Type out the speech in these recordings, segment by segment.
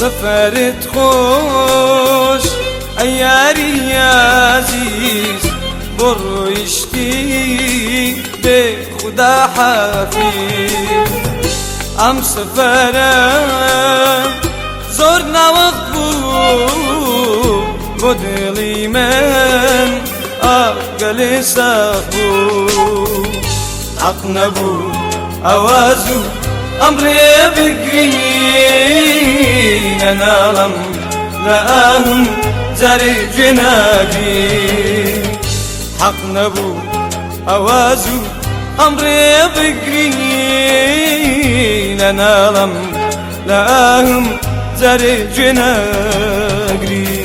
سفرت خوش ای یاری عزیز برو اشتی به خدا حافظ ام سفرم زور نوقت بود دلی من عقل ساقو حق نبود اوازو امری بگرین نالم لهم زری جنابی حق نبود اوازو امری بگرین نالم لهم زری جنابی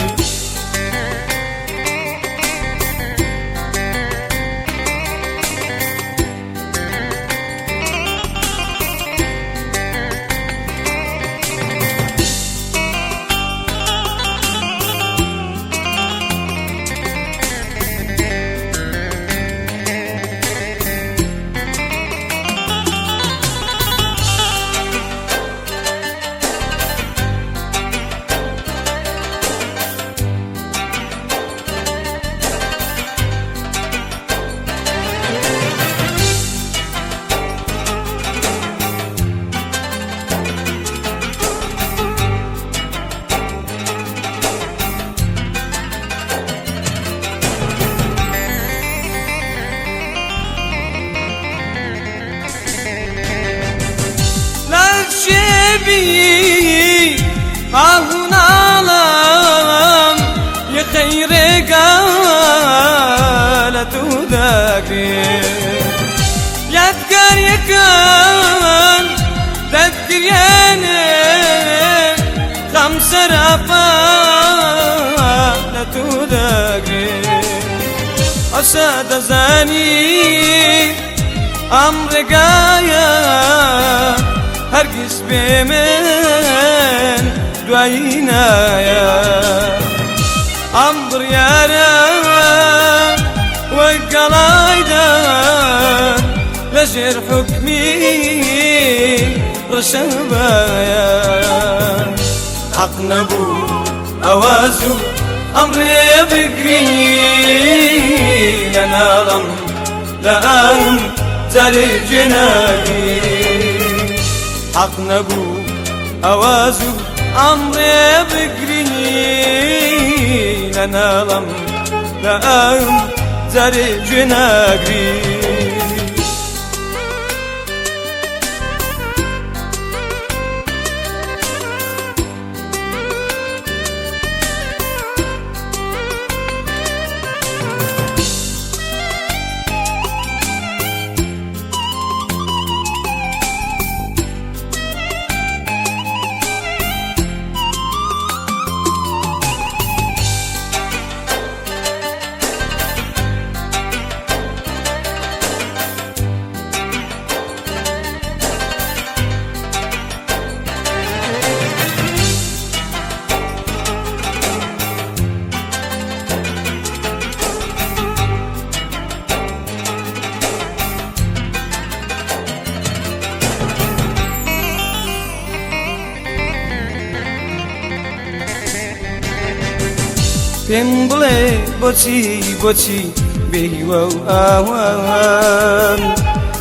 شبي هاهنا عالم يا خير قالت وذاكر يذكر يكن تذكر يانم خمس رفالت وذاكر أسد زاني أمر قايا هرگز به من دوایی ناید امبر یارم و قلایدن لجر حکمی رشن باید حق نبود اوازو امری بگرین نالم لهم زری جنابی حق نبود اوازو امری بگرین نالم لهم زری جنابی پێم بڵێ بۆچی بۆچی بێهیوە و ئاوان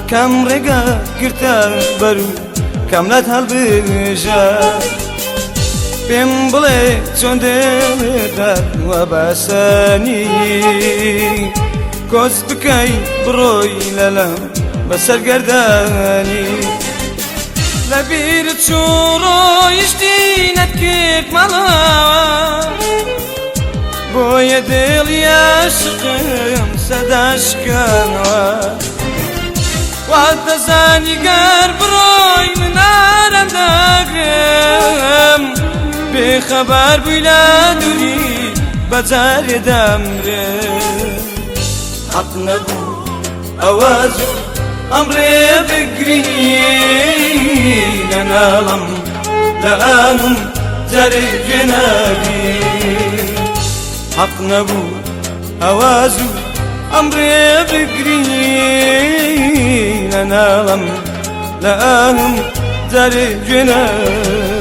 کام ڕێگە گرتە بەر و کاملات هەڵبژە پێم بڵێ چۆن دێدات وە باسەنی کۆچ بکەی بڕۆی لەلەم بەسەر گەردانی لەبیرت چوو ڕۆیشتی نەتکرد مەڵەوە بۆیە دڵی عاشقم سەداشکەنەوە وات دەزانی گەر بڕۆی من ئارام دەگرم بێخەبار بووی لە دووری بەجارێ دەمرم حەق نەبوو ئەوازو ئەمڕێ بگرینە ناڵم لەهانم جارێ گوێنابی حق نبود اوازو امری بگرین نالم لهم زر جناب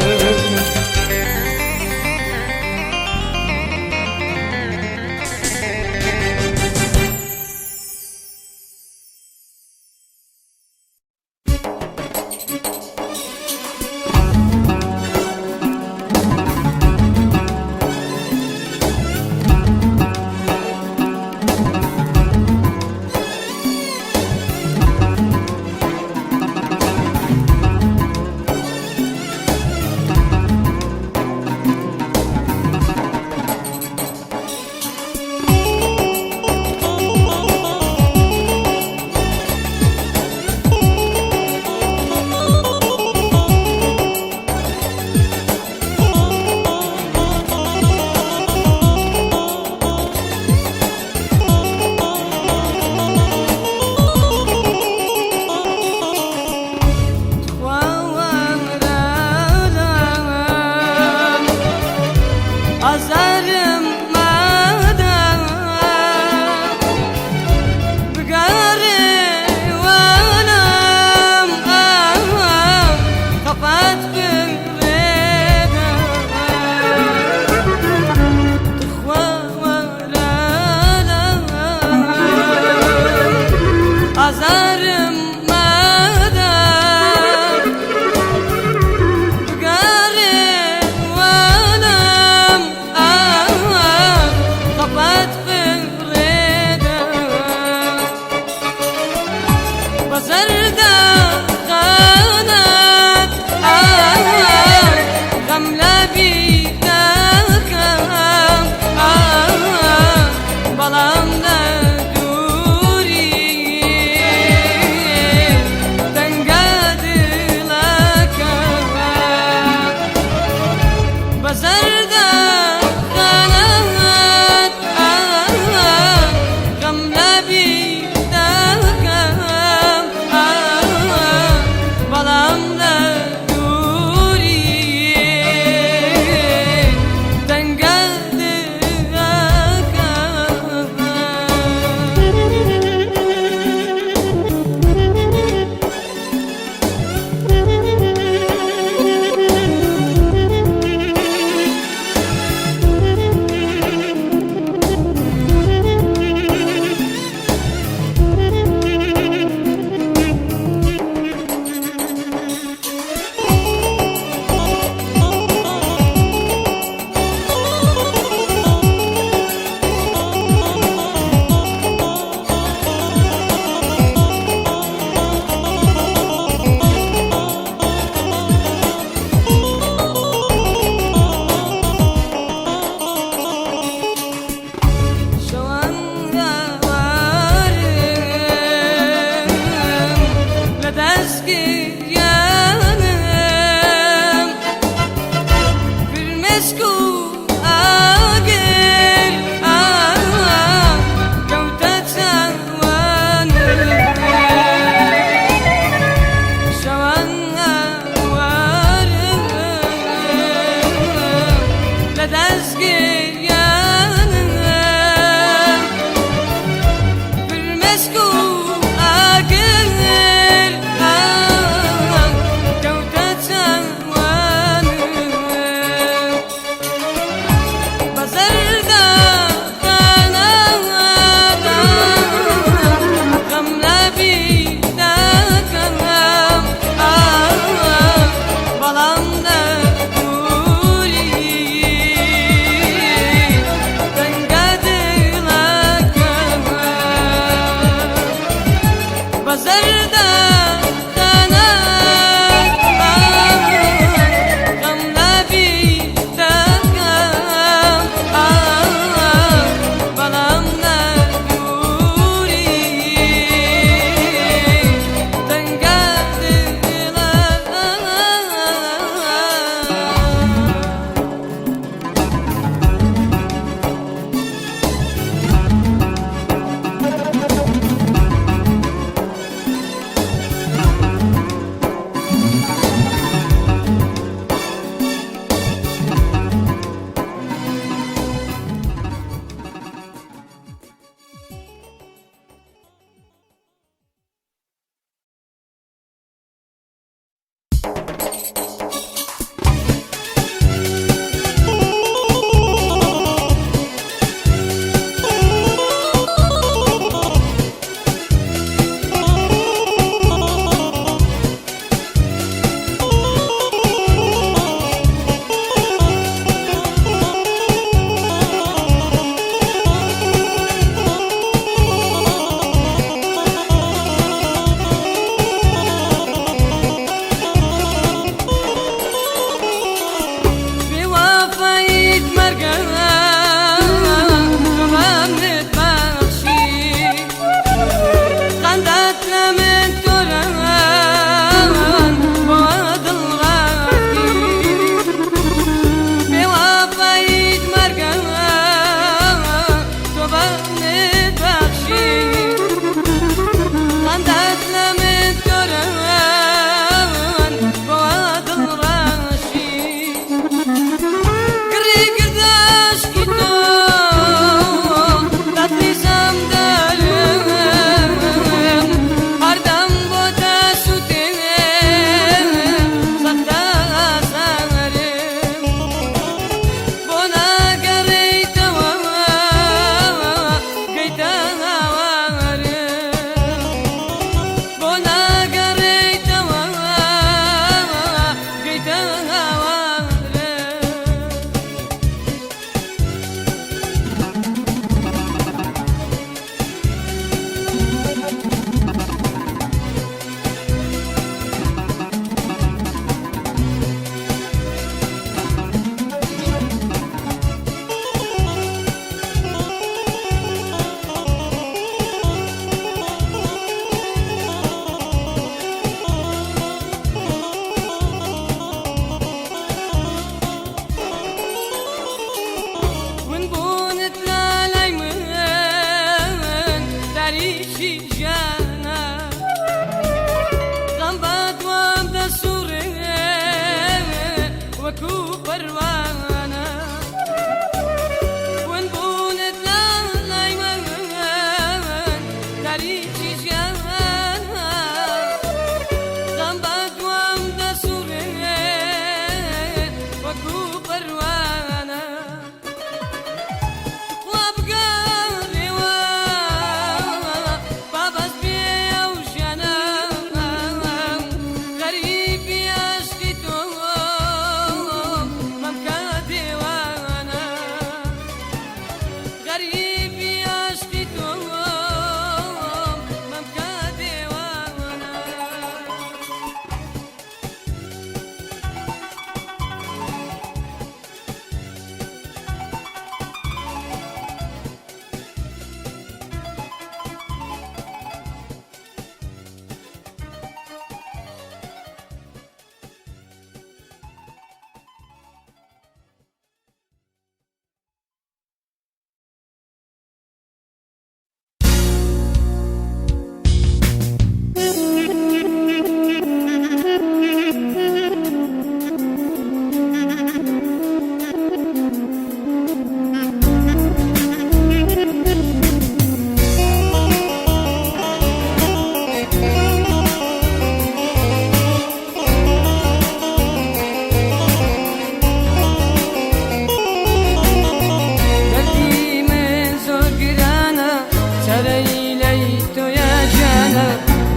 سريلي تو يا جانا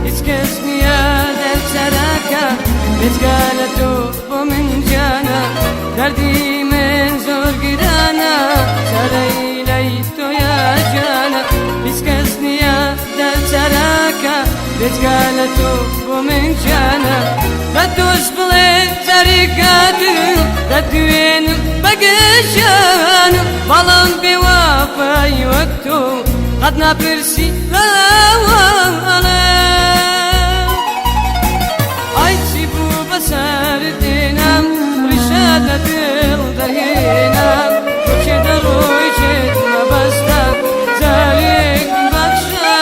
اسكسني يا دل سراكا اتقالتو ومن جانا دردي من زور قدانا سريلي تو يا جانا اسكسني يا دل سراكا اتقالتو ومن جانا ردوش بلين سريقادو ردوين بقشانا بلان بوافاي وقتو قد نبرسي لوالا عيشي بو بسار دينام رشادة دل درهينام وشي دروي شد مبستا زاليك بخشا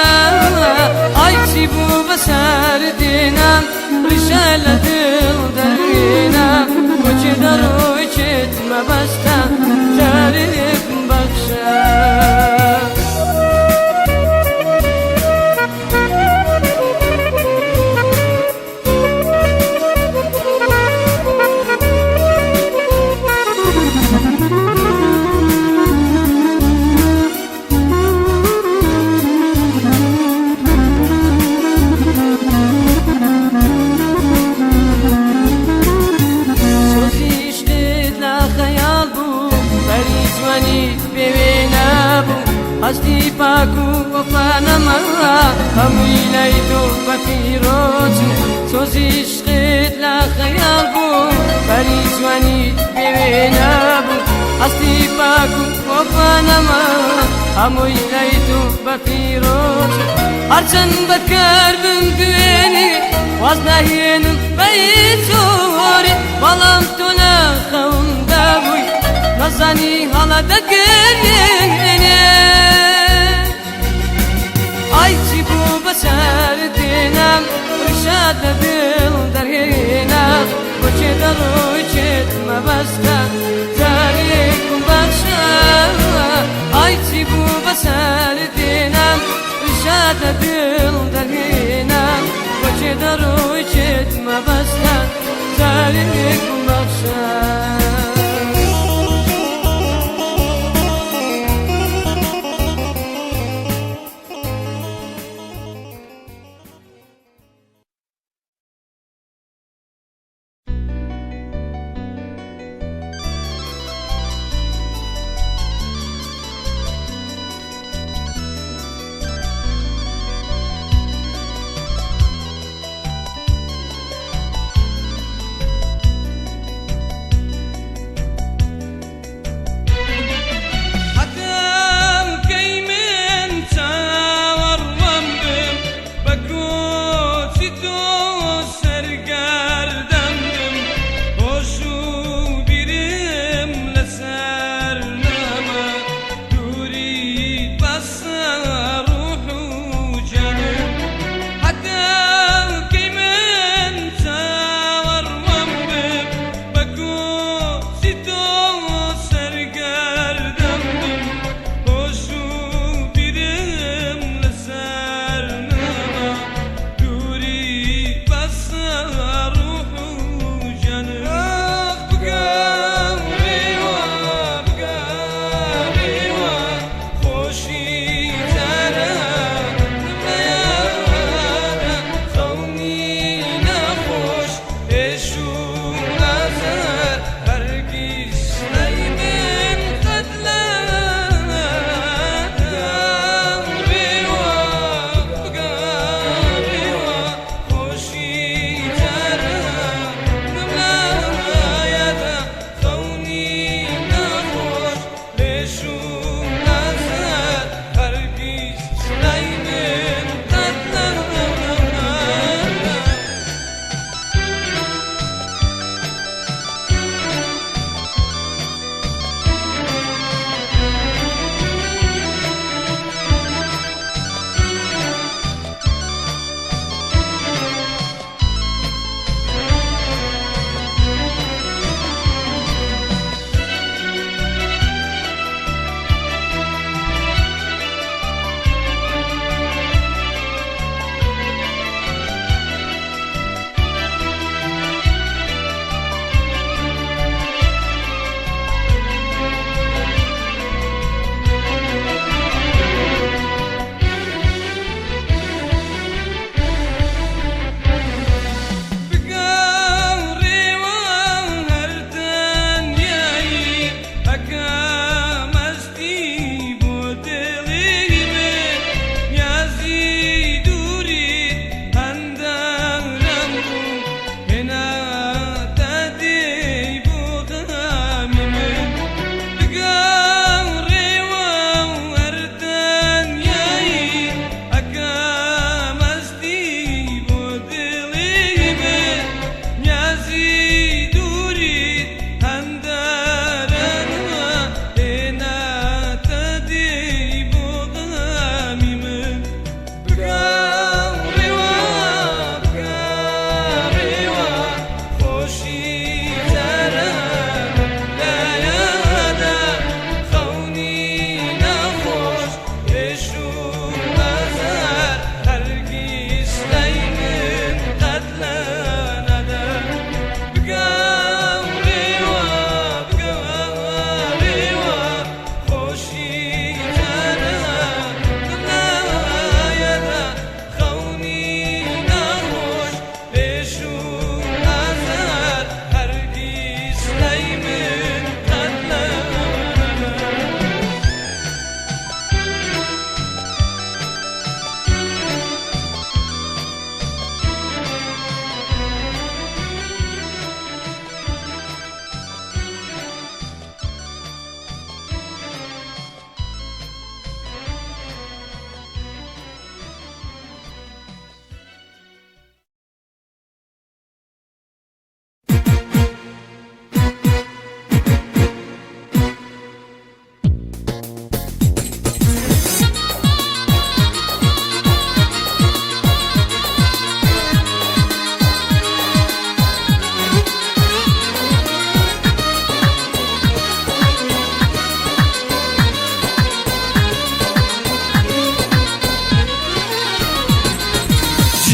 عيشي بو بسار دينام رشادة دل درهينام وشي دروي شد مبستا زاليك بخشا هستی پاکو وفانا مرا هموی لیتو بفیروز سوزی عشقت لا خیال بو بری جوانی ببینا بو هستی پاکو وفانا مرا هموی لیتو بفیروز هرچند بکر بم دوینی واز نهینم بیچوری بالام تو نخون دبوی نزانی حالا دگرینی عيشي بو بسار دينام رشاد دل درهينام وچه دروي چت مبستا زاريكم بخشا عيشي بو بسار دينام رشاد دل درهينام وچه دروي چت مبستا زاريكم بخشا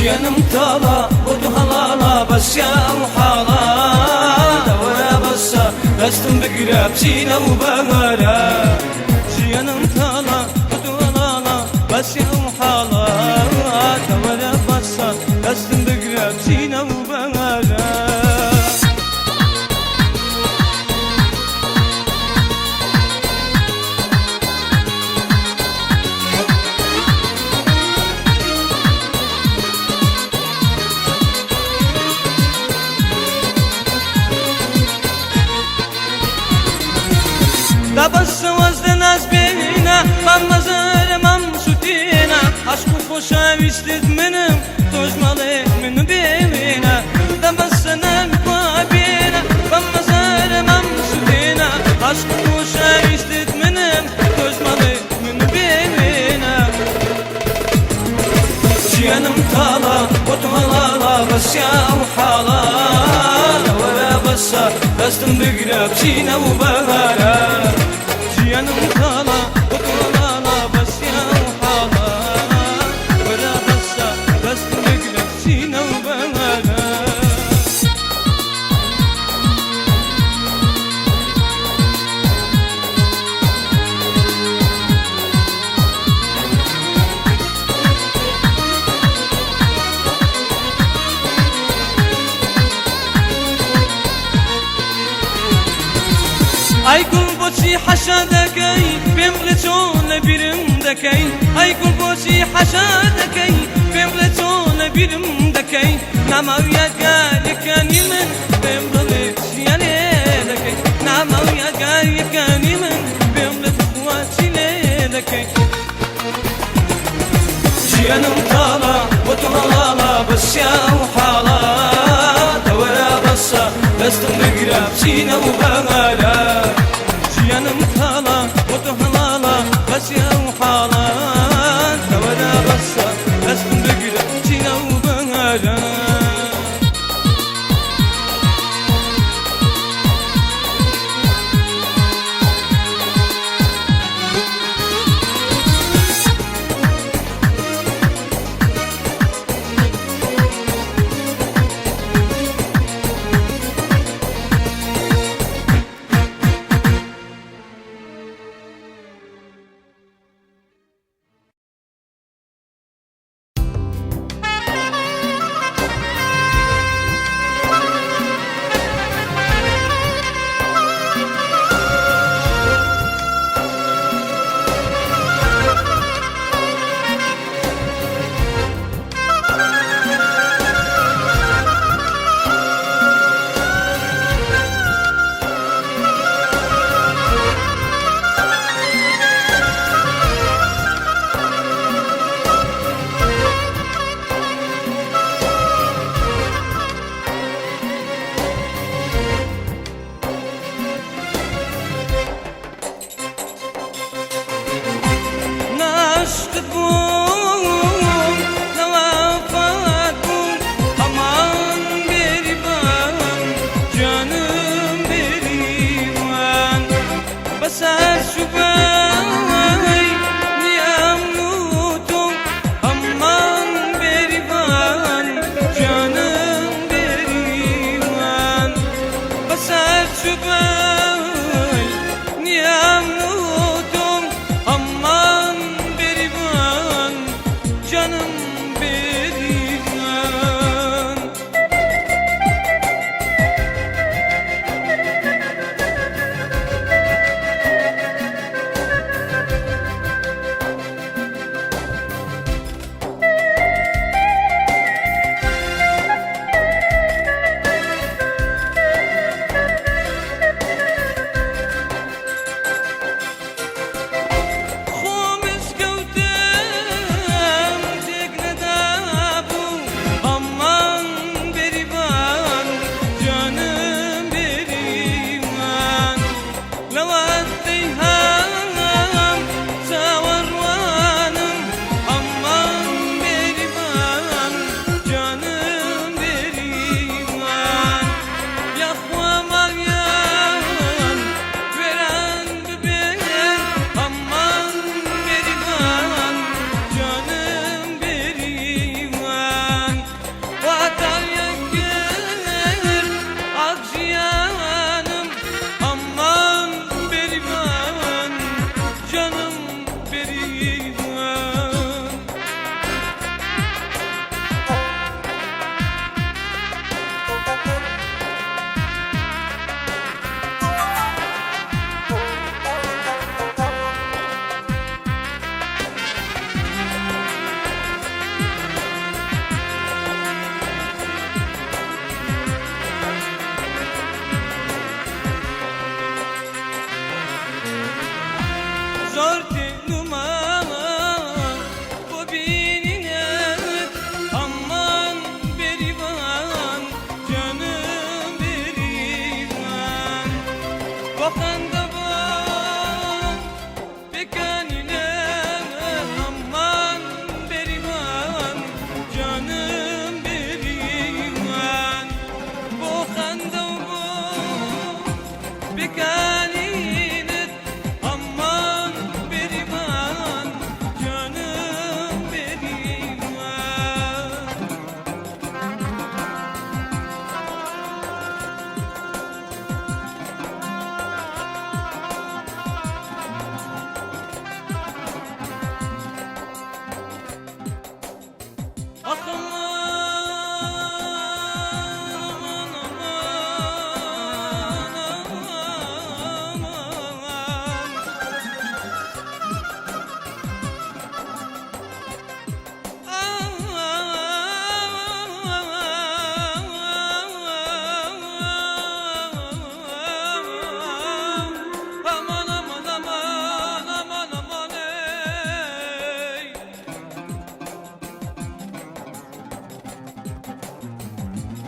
جيانم تالا ودو هلالا بس يا وحالا دورا بسا دستم بقرب سينا وبغارا جيانم تالا ودو هلالا بس يا وحالا دورا بسا دستم بقرب سينا وبغارا دا بس وزن از بینه من مزرمم سوتینه عشق و خوشویستت منم توش مالی منو ببینه دا بس نمی‌بینه من مزرمم سوتینه عشق و خوشویستت منم توش مالی منو ببینه جيانم تالا ودو هلالا بس يا وحالا دورا بسا دستم بقرب سينا وبغارا جيانم تالا ودو هلالا بس يا وحالا دورا بسا دستم بقرب سينا وبغارا Ay gul boçi haşadakay Bemreçone birimdakay Ay gul boçi haşadakay Bemreçone birimdakay Namavya galikanimin Bemreçyanedakay Namavya galikanimin Bemreçyanedakay جيانم تالا ودو هلالا بس يا وحالا دورا بسا دستم بقرب سينا وبغارا جيانم تالا ودو هلالا بس يا وحالا دورا بسا دستم بقرب سينا وبغارا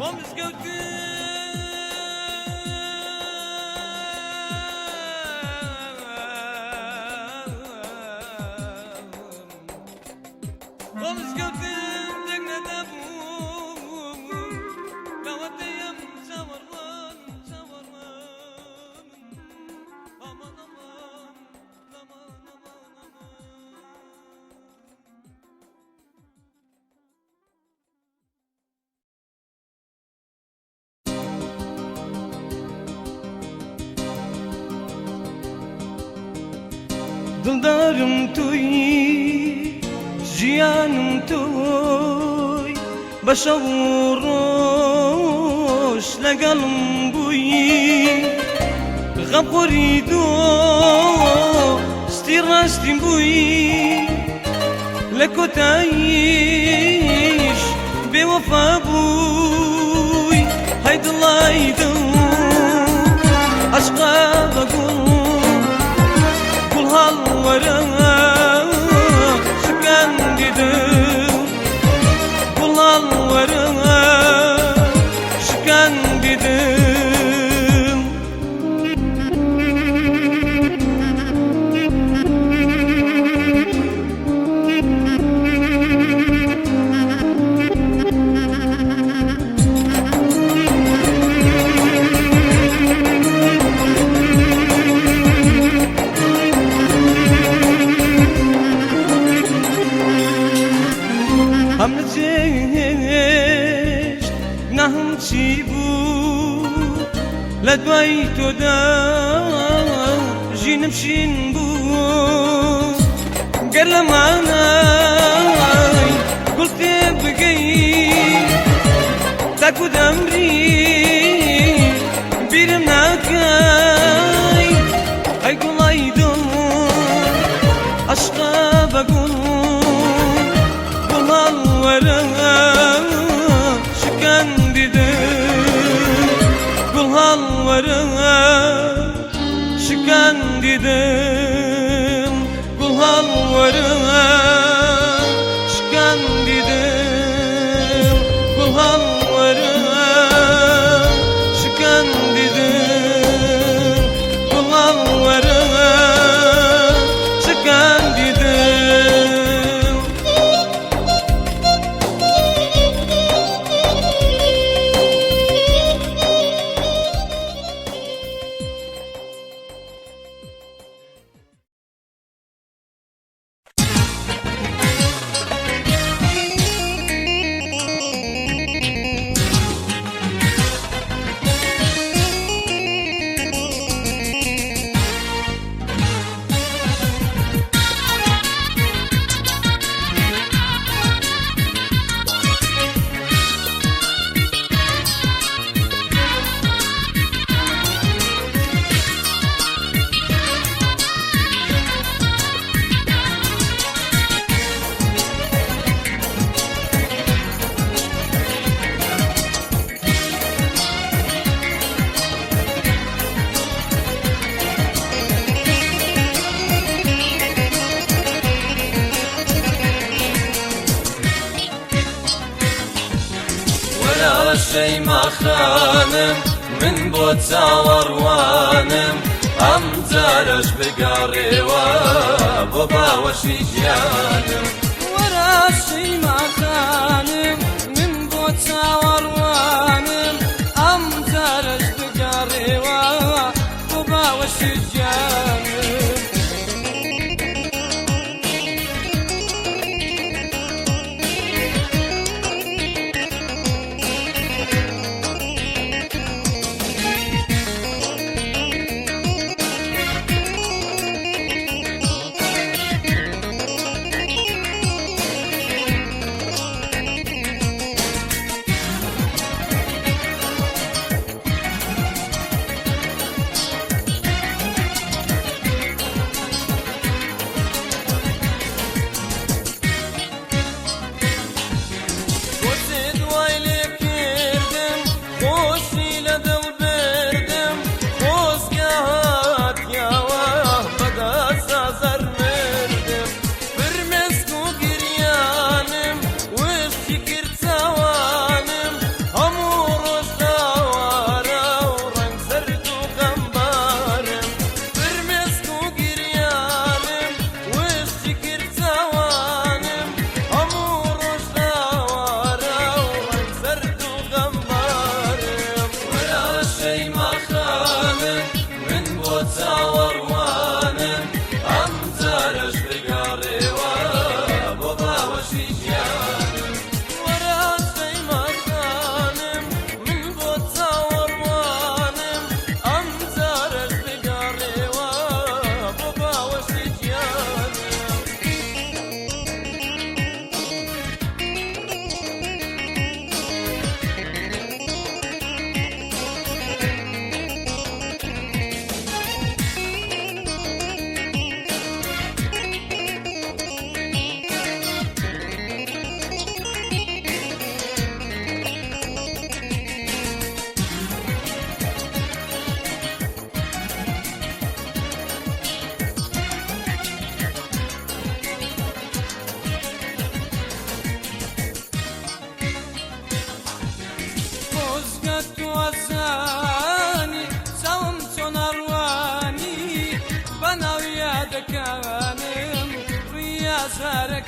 Vamos gördüm teknede bu Kavatayım çavarman Aman aman aman aman aman Dıldarım tuy, cihanım tuy Başa vuruş legalım buy Gaporido stirastim buy Lekotaiş bewafa buy Haydılaydım aşka bagul halvarına çıkan dedim Kul halvarına çıkan dedim Hamneceş nahum çibu Ledvayto da jinim şin bu Gerlamanay kulte bgey Takud amri birim nakay Ay gulaydım aşka bagul halvarına çıkan dedim Kul halvarına çıkan dedim Kul halvarına çıkan dedim Kul halvarına çıkan dedim Kul halvarına çıkan dedim Şeyma Hanım min bot zawarwanım Am zaraş begarewa baba وشيجانم ورا Şeyma Hanım min bot zawarwanım Am zaraş begarewa baba وشيجانم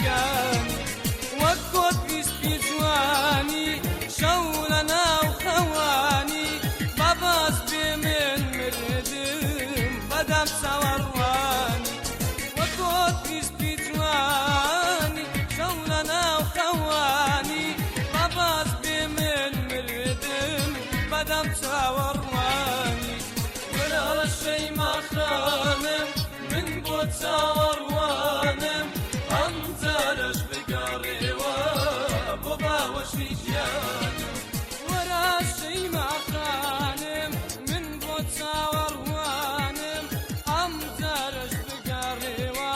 جارەکانی وەک کۆت ویسپی جوانی شەو لەناو خەوانی بەباز بێ من مردم بەدەم چاوەڕوانی وەک کۆت ویسپی جوانی شەو لەناو خەوانی بەباز بێ من مردم بەدەم چاوەڕوانی وەرە لە شەیما خانم من بۆ چاوەڕوانم ئەم جارەش بگەڕێوە بۆ باوەشی گیانم وەرە شەیما خانم من بۆ چاوەڕوانم ئەم جارەش بگەڕێوە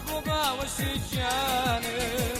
بۆ باوەشی گیانم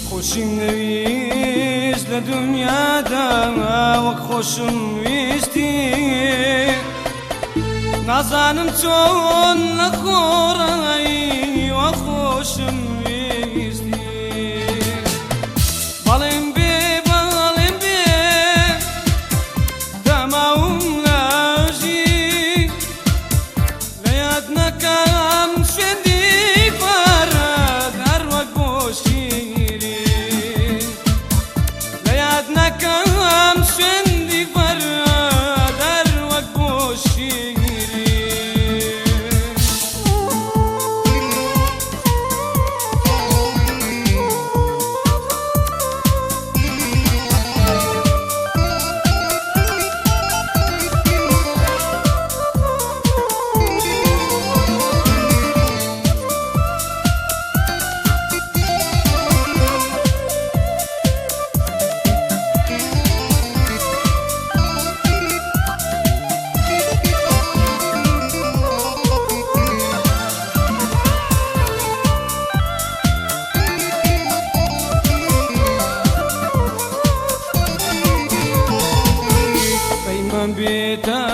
خۆشیم نەویست لە دنیادا وەک خۆشم ویستی نازانم چۆن لە خۆڕایی وە خۆشم ویستی بەڵێم بێ بەڵێم بێ دەماوم لاژی لە یاد نەکەم شوێندی فەرەد هەر وەک بۆ شیرین لە یاد نەکەم شوێندی فەرەد هەر وەک بۆ شیرین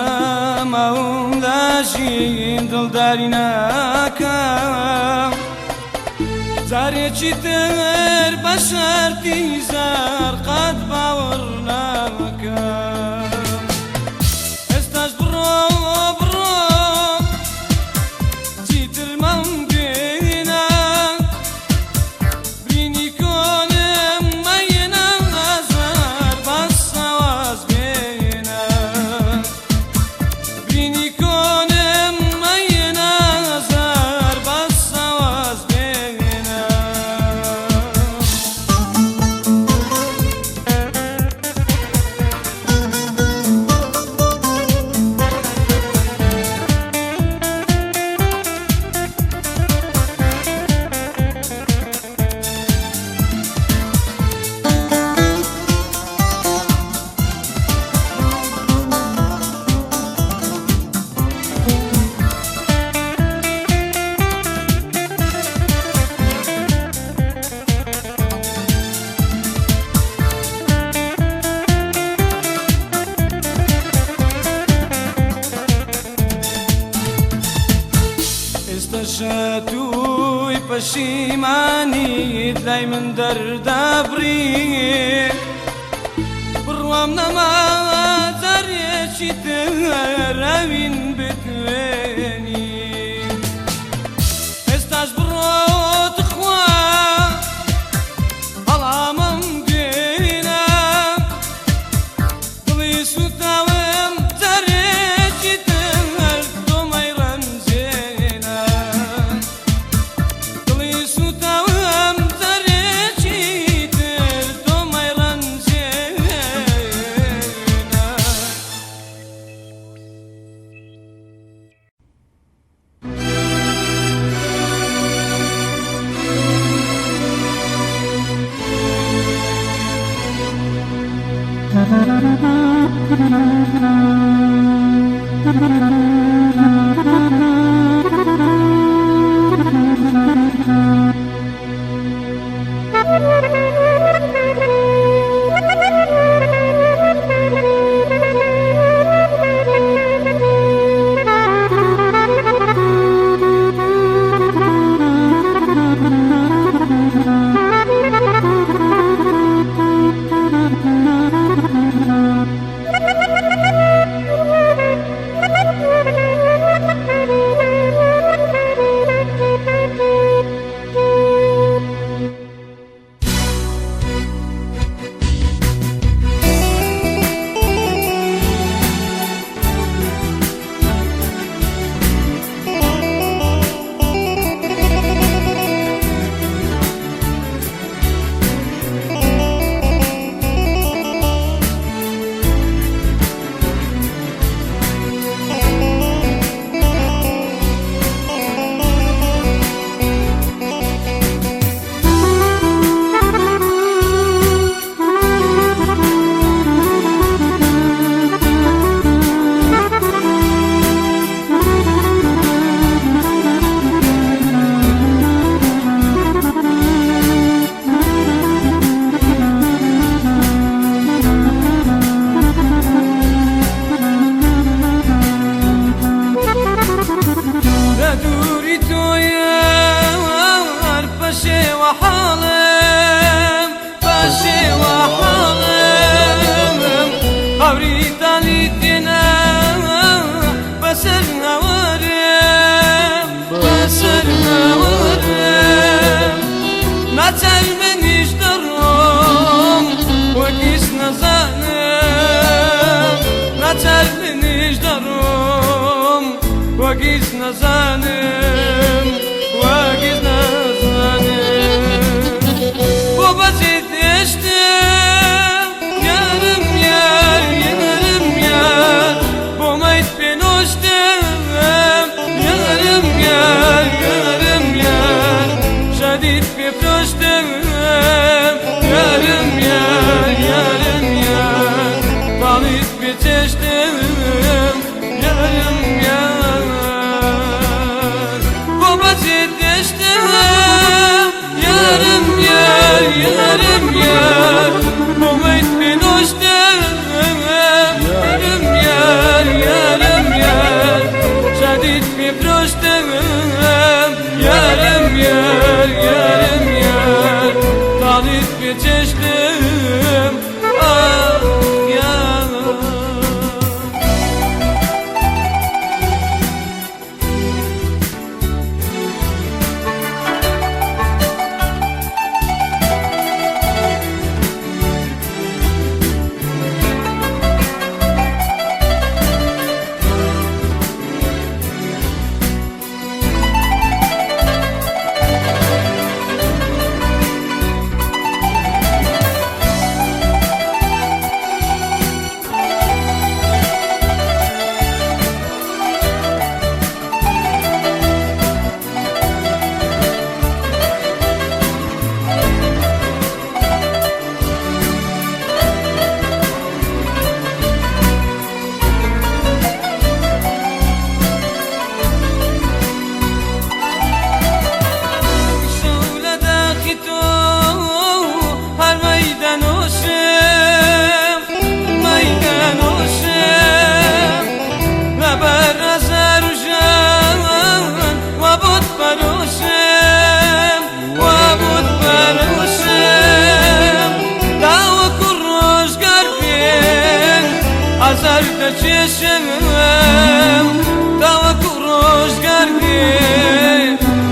بێتەماوم لاشین دڵداری ناکەم جارێکی تر بە شەرتی زار قەت باوەڕ ناکەم ئێستاش بڕۆ بڕۆ چیتر مەم بێنە برینی کۆنم مەینە هەزار بەس سەواز بێنە برینی کۆنم مەینە هەزار بەس سەواز بێنە استشهدوی پشیمانی لای من دەردەبڕی بڕوام نەما جارێکی تر ئەوین بتوێنی ئێستاش بڕۆت خوا هەڵامم گوێنە دڵی سوتاوم جارێکی تر تۆمەی ڕەمزێنە دڵی سوتاوم جارێکی تر تۆمەی ڕەمزێنە وەگیز نەزانم وەگیز نەزانم بۆ بەجێ دێشتم یارم یار یارم یار بۆ مەیت پێنۆشتم یارم یار یارم یار شەدید پێفرۆشتم یارم یار یارم یار باڵیت پێچێشتم یارم یار بۆ بەجێ دێشتم یارم یار یارم یار بۆ مەیت پێنۆشتم یارم یار یارم یار شەدید پێفرۆشتم یارم یار یارم یار باڵیت پێچێشتم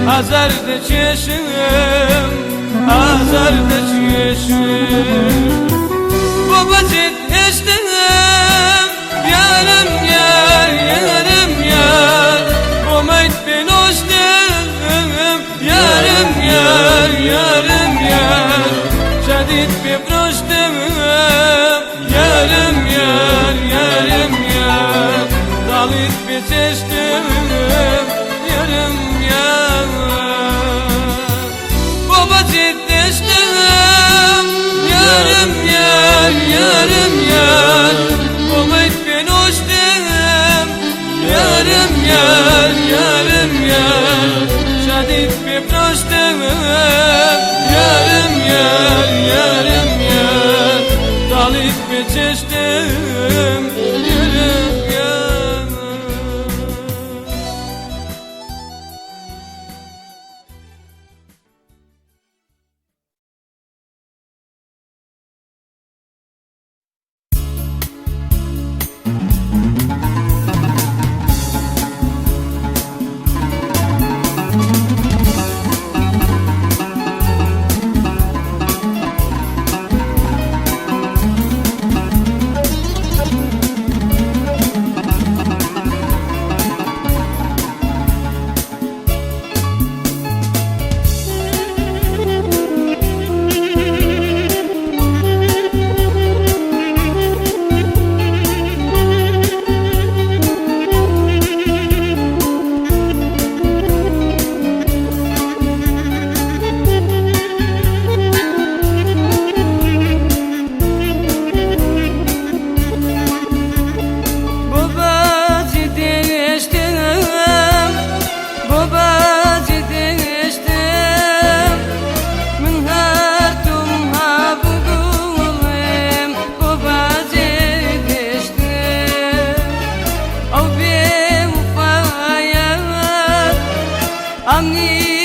azarda çeşim, azarda çeşim. Babacık eştim, yarım yar, yarım yar. Bomayt ben hoştum, yarım yar, yarım yar. Şadid bir proştum, yarım yar, yarım yar. Dalit bir çeştim, yarım yar. Babacık eştim, yarım yar, yarım yar. Bomayt ben hoştum, yarım yar, yarım yar. Şadid bir proştum, yarım yar, yarım yar. Dalit bir çeştim, yarım yar. Amni